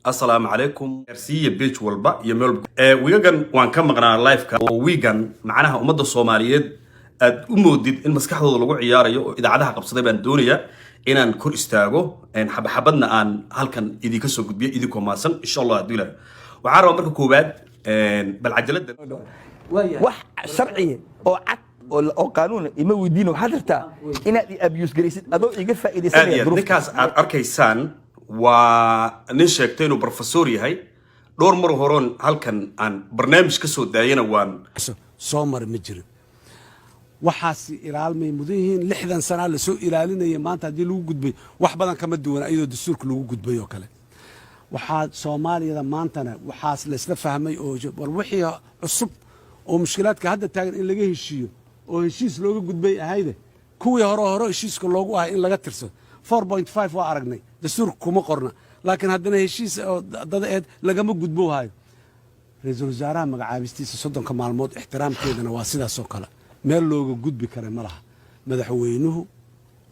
السلام عليكم رسية بيج والبا يمل ويجن وان كم مقنع لايف كا ويجن معناها أمد الصوماليات أمودد المسكحة ضلوا عياريو إذا عدها قبصة بين دنيا إن نكون استاجو إن حبنا أن هل كان إذا كسر قد بي إذا كماسن إن شاء الله دولا وعاروا مركو كوباد بالعجلة wax sharci oo qaanuun ima weydiino waxa jirta inaad abuse gareysid adoo iga faa'iideysanaya ninkaas aad arkaysaan waa nin sheegtay inuu professor yahay dhowr mar horon halkan aan barnaamij ka soo daayana waan soo mar ma jiro waxaas ilaalmay mudahiin 60 sano la soo ilaalinayay maanta hadii lagu gudbay wax badan kama duwan ayadoo dastuurka lagu gudbay oo kale waxaa Soomaaliyada maantana waxaas la isla fahmay oo war wixii cusub oo mushkilaadka hadda taagan in laga heshiiyo oo heshiis looga gudbay ahayde kuwii hore heshiiska loogu ahay in laga tirso 4.5 waa aragnay dastuurka kuma qorna laakiin haddana heshiis oo dad lagama gudbo hayo ra'iisul wasaaraha magacaabistiisa 30 maalmood ixtiraamkeedana waa sidaas oo kale meel looga gudbi karo ma laha madaxweynuhu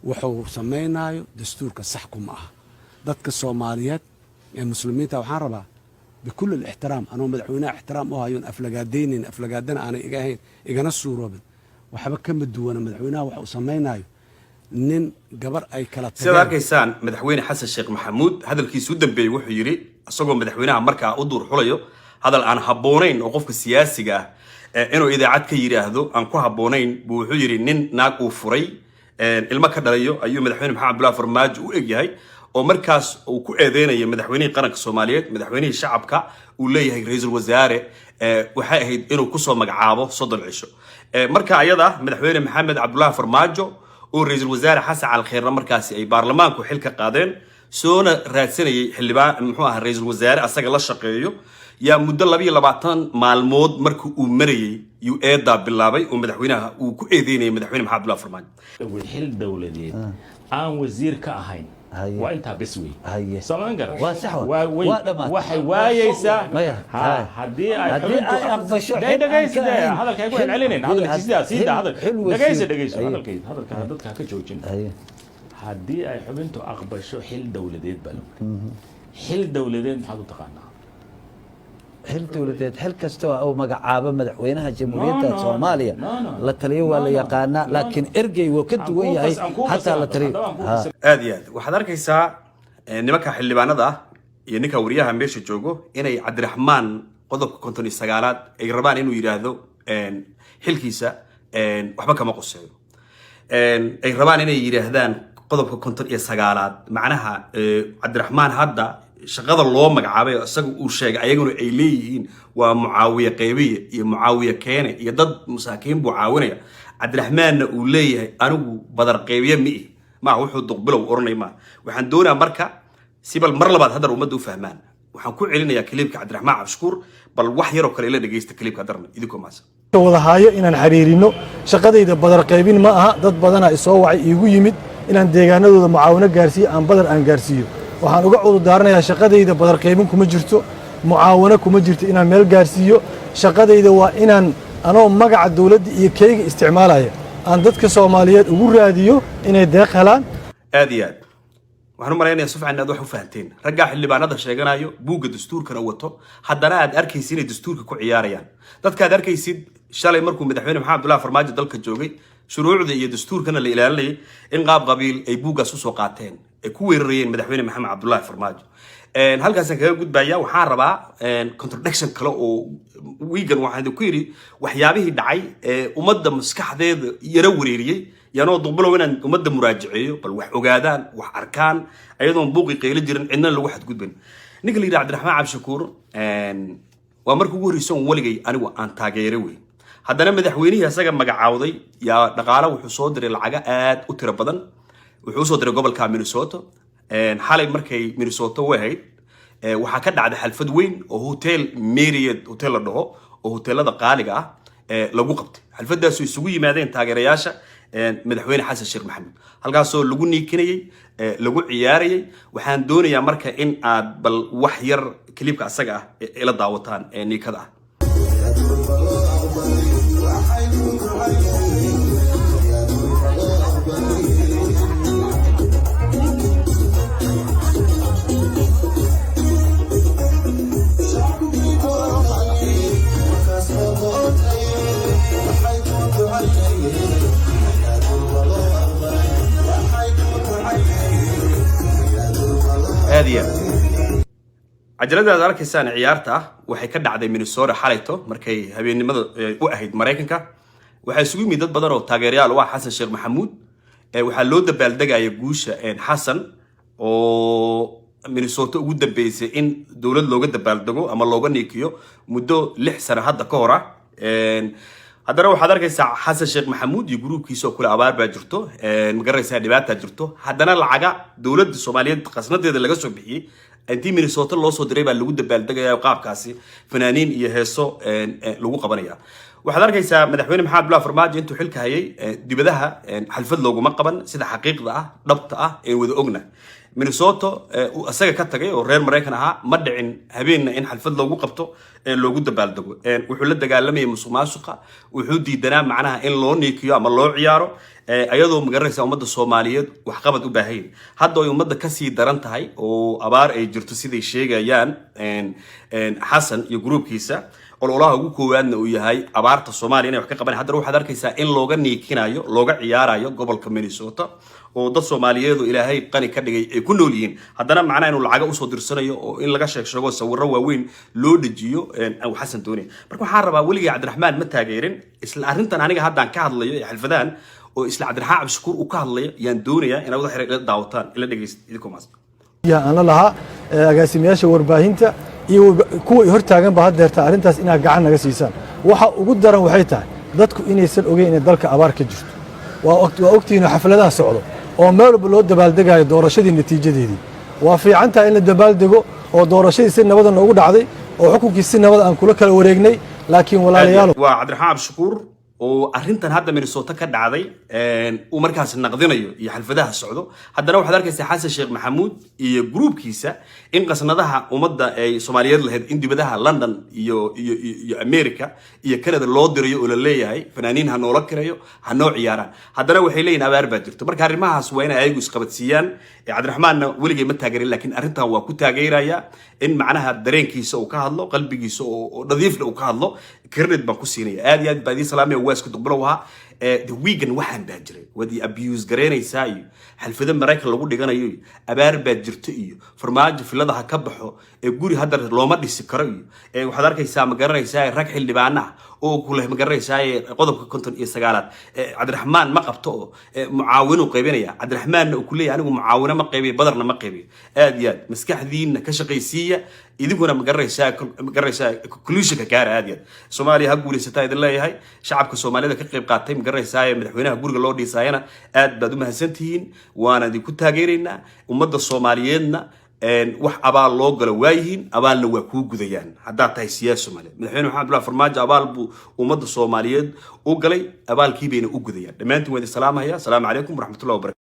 wuxuu sameeynayo dastuurka sax kuma aha dadka Soomaaliyeed ee muslimiinta waxaan rabaa بكل الاحترام أنا مدحونا احترام وهايون أفلقادين أفلقادنا أنا إجاهين إجانا الصورة وحبك كم بدونا مدحونا وسميناه نين جبر أي كلام سيدا كيسان مدحوين حسن الشيخ محمود هذا الكيس ودن بي وحيري أصلا مدحونا مركع أدور حليو هذا الآن هبونين وقف السياسي جاه إنه إذا عاد كيري هذو أنكو هبونين بوحيري نين ناقو فري المكان ليو أيوم مدحوين محمد بلا فرماج وإجاهي ومركز وكأذينا مدحويني قرنك الصوماليات مدحويني الشعب وليه رئيس الوزراء وحاهد إنه كسر مجعابه صدر العشاء مركز أيضا مدحويني محمد عبد الله فرماجو ورئيس الوزراء حسن على الخير مركز أي برلمان كحلك قادين سونا راسني حلبان محوها رئيس الوزراء أستقل الله شقيه يا مدلبي لبعتان مع المود مركو ومري يؤدى باللابي ومدحوينها وكأذيني مدحويني محمد عبد الله فرماجو والحل دولة دي وزير كأهين وأنت بسوي سامعنا وحي وايسا هدي أقفش ده جايز ده هذا كيقول علينا هذا الكيس سيدا هذا جايز هذا الكيس هذا كجوجين هدي أي حبنتو أقفش حل دولتين بلو حل دولتين هذا تقنا حل دولتين حل كستوى أو مجعابة مدحوينها جمهورية الصومالية لا تليو ولا يقانا لكن إرجع وكد وياي حتى لا تري هذه وحضرتك يسا نمك حلبانا ده ينك وريها مبيش جوجو إنه عبد الرحمن قضب كنتوني السجالات يقربان إنه يراهدو حل كيسا وحبك ما قصيه يقربان إنه يراهدان قضب كنتوني السجالات معناها عبد الرحمن هذا شغل الله مجعبه أصلاً وشيء أيقونوا إليهين ومعاوية قيبية معاوية كانة يضد مساكين بعاونية عبد الرحمن وليه أنا بدر قيبية مئة ما هو حد قبله وقرني ما وحندونا مركا سيب المرة بعد هذا ومدوا فهمان وحنكون علينا يا كليبك عبد الرحمن عبشكور بل وحي روك إلى دقيقة كليبك هذرنا إيدكم ماسا وضحايا إن الحريرينو شقدي إذا بدر قيبين معها ضد بدنا إصوع يجو يمد إن ديجانا ضد معاونة جارسي أم بدر أن جارسيو waxaan uga cudur daaranayaa shaqadayda badar qaybin kuma jirto mucaawano kuma jirto inaan meel gaarsiiyo shaqadayda waa inaan anoo magaca dawladda iyo kayga isticmaalaya aan dadka Soomaaliyeed ugu raadiyo inay deeq helaan aadiyaad waxaan u maleynayaa si fiican aad wax u fahanteen ragga xildhibaanada sheeganayo buugga dastuurkana wato haddana aad arkaysid inay dastuurka ku ciyaarayaan dadka aad arkaysid shalay markuu madaxweyne maxamed abdullaah farmaajo dalka joogay shuruucda iyo dastuurkana la ilaalinayay in qaab qabiil ay buuggaas u soo qaateen ay ku weerarayeen madaxweyne maxamed abdullaah farmaajo halkaas kaga gudbaya waxaan rabaa contradiction kale oo wiigan waxaan ku yiri waxyaabihii dhacay ummadda maskaxdeeda yara wareeriyay yaanoo duqbalow inaan ummadda muraajaceeyo bal wax ogaadaan wax arkaan ayadoon buuqi qeylo jirin cidna lagu xadgudbin ninka la yiraahdo Cabdiraxmaan Cabshakuur waa markii ugu horreysay waligay anigu aan taageeray weey haddana madaxweynihii asaga magacaawday yaa dhaqaale wuxuu soo diray lacag aad u tiro badan wuxuu soo diray gobolka Minnesota xalay markay Minnesota wahayd waxa ka dhacday xalfad weyn oo hotel Marriott hotel la dhaho oo hotelada qaaliga ah lagu qabtay xalfadaas isugu yimaadeen taageerayaasha madaxweyne xasan sheekh maxamed halkaas oo lagu niikinayay lagu ciyaarayay waxaan doonayaa marka in aad bal wax yar klibka asaga ah ila daawataan niikada ah cajaladaad arkaysaan ciyaarta waxay ka dhacday Minnesota xalayto markay habeenimada u ahayd Mareykanka waxa isugu yimid dad badan oo taageerayaal u ah Xasan Sheekh Maxamuud waxa loo dabaaldegaya guusha Xasan oo Minnesota ugu dambeysay in dawlad looga dabaaldego ama looga niikiyo muddo 6 sano hadda ka hor haddana waxaad arkaysaa Xasan Sheekh Maxamuud iyo gruubkiisa oo kula abaar baa jirto magaraysaa dhibaato jirto haddana lacaga dawladda Soomaaliyeed qasnadeeda laga soo bixiyay intii Minnesota loo soo diray baa lagu dabaaldegaya qaabkaasi fanaaniin iyo heeso lagu qabanaya waxaad arkaysaa madaxweyne Maxamed Abdullahi Farmaajo intuu xilka hayay dibadaha xalfad looguma qaban sida xaqiiqda ah dhabta ah ee wada ogna Minnesota asaga ka tagay oo reer Mareykan ahaa ma dhicin habeenna in xalfad loogu qabto loogu dabaaldego wuxuu la dagaalamay musuqmaasuqa wuxuu diidanaa macnaha in loo niikiyo ama loo ciyaaro ayadoo magaraysa ummadda Soomaaliyeed wax qabad u baahay hadda ay ummadda ka sii daran tahay oo abaar ay jirto sidii sheegayaan Xasan iyo gruubkiisa ololaha ugu koowaadna uu yahay abaarta Soomaaliya inay wax ka qaban haddana waxaad arkaysaa in looga niikinayo looga ciyaarayo gobolka Minnesota oo dad Soomaaliyeed oo Ilaahay qani ka dhigay ay ku nool yihiin haddana macnaha inuu lacag u soo dirsanayo oo in laga sheego sawirro waaweyn loo dhajiyo Xasan doonay marka waxaan rabaa waliga Cabdiraxmaan ma taageerin isla arintan aniga haddaan ka hadlayo ee xalfadaan oo isla Cabdiraxmaan Cabshukuur uu ka hadlayo yaan doonayaa inaad wada xiriir daawataan ila dhageysto idinku maas aan lahaa agaasimayaasha warbaahinta iyo kuwa hortaagan ba hadeerta arintaas inaad gacan naga siisaan waxa ugu daran waxay tahay dadku inaysan ogeyn in dalka abaar ka jirto waa ogtiina xafladaha socdo oo meel walba loo dabaaldegayo doorashadii natiijadeedii waa fiican tahay in la dabaaldego oo doorashadii si nabad noogu dhacday oo xukunkii si nabad aan kula kala wareegnay laakiin walaalayaal waa Cabdiraxmaan Cabshukuur oo arintan hadda Minnesota ka dhacday uu markaas naqdinayo iyo xalfadaha socdo haddana waxaad arkaysaa Xasan Sheekh Maxamuud iyo gruubkiisa in qasnadaha ummadda ay Soomaaliyeed lahayd in dibadaha London iyo America iyo Canada loo dirayo oo la leeyahay fanaaniin ha noola kirayo ha noo ciyaaraan haddana waxay leeyihiin abaar baa jirto marka arrimahaas waa in ay ayagu isqabadsiiyaan Cabdiraxmaanna weligay ma taageerin laakiin arrintan waa ku taageeraya in macnaha dareenkiisa uu ka hadlo qalbigiisa oo nadiifna uu ka hadlo credit baan ku siinaya aad iyo aad baa idin salaamay waa isku duqbalow the weekend waxaan baa jiray wadii abuse gareynaysaa iyo xalfada Mareykan lagu dhiganayo abaar baa jirto iyo farmaajo filadaha ka baxo guri hadda looma dhisi karo iyo waxaad arkaysaa ma garanaysaa rag xildhibaanaha oo ku leh ma garanaysaa qodobka 59aad Cabdiraxmaan ma qabto oo mucaawin u qaybinaya Cabdiraxmaan uu ku leeyahay anigu mucaawina ma qaybiyo badarna ma qaybiyo aad iyo aad maskaxdiina ka shaqaysiiya idinkuna ma garanaysaa conclusion ka gaar aad iyo Soomaaliya ha guuleysata idin leeyahay shacabka Soomaalida ka qayb qaatay ma garanaysaa madaxweynaha guriga loo dhisaayana aad baad u mahadsantihiin waana idinku taageeraynaa ummadda Soomaaliyeedna wax abaal loo galo waayihiin abaalna waa ku gudayaan hadda tahay siyaasad Soomaaliya madaxweyne Maxamed Abdullahi Farmaajo abaal buu ummadda Soomaaliyeed u galay abaalkii bayna u gudayaan dhamaantiin wada salaamaya assalaamu calaykum waraxmatullaahi wa barakaatuh